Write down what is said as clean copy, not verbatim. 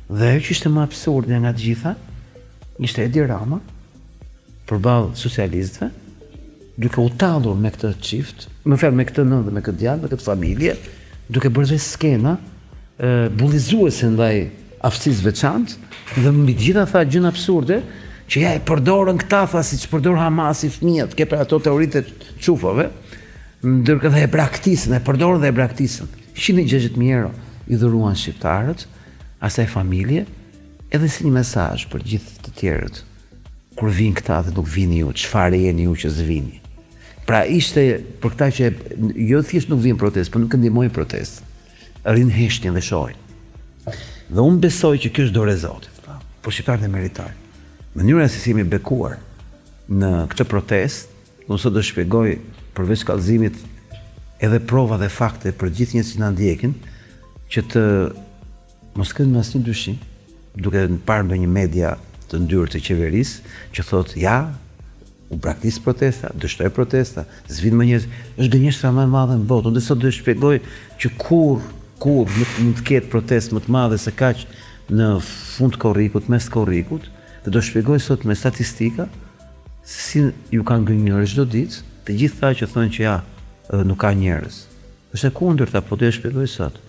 Dhe ajo që ishte më absurde nga të gjitha, ishte Edi Rama, përballë socialistëve, duke u tallur me këtë çift, me këtë nënë dhe me këtë djalë, me këtë familje, duke bërë dhe skena bullizuese ndaj aftësisë veçantë, dhe mbi të gjitha tha gjëra absurde, që ja e përdorën këta, tha, si që përdor Hamasi fëmijët, ke për ato teoritë të çufave, ndërkohë dhe e braktisën, e përdorën dhe e braktisën. 160.000 euro i dhuruan shqiptarët, asaj familje, edhe si një mesazh për gjithë të tjerët. Kur vinë këta dhe nuk vini ju, çfarë jeni ju që s'vini? Pra ishte për këta që jo thjesht nuk vinë protestë, por nuk ndihmojnë protestë. Rinë heshtjen dhe shohin. Dhe unë besoj që kjo është dorë e Zotit, por shqiptarët e meritojnë. Mënyra se si jemi bekuar në këtë protestë, unë sot do shpjegoj përveç kallëzimit edhe prova dhe fakte për gjithë njerëzit që na ndjekin, që të mos kenë asnjë dyshim, duke parë ndonjë media të ndyrë të qeverisë që thotë ja, u braktis protesta, dështoj protesta, s'vin më njerëz, është gënjeshtra më e madhe në botë. Unë sot do të shpjegoj që kur nuk mund të ketë protestë më të madhe se kaq në fund korrikut, mes korrikut, dhe do shpjegoj sot me statistika se si ju kanë gënjur çdo ditë të gjithë ata që thonë që ja, nuk ka njerëz. Është e kundërta, po do të shpjegoj sot.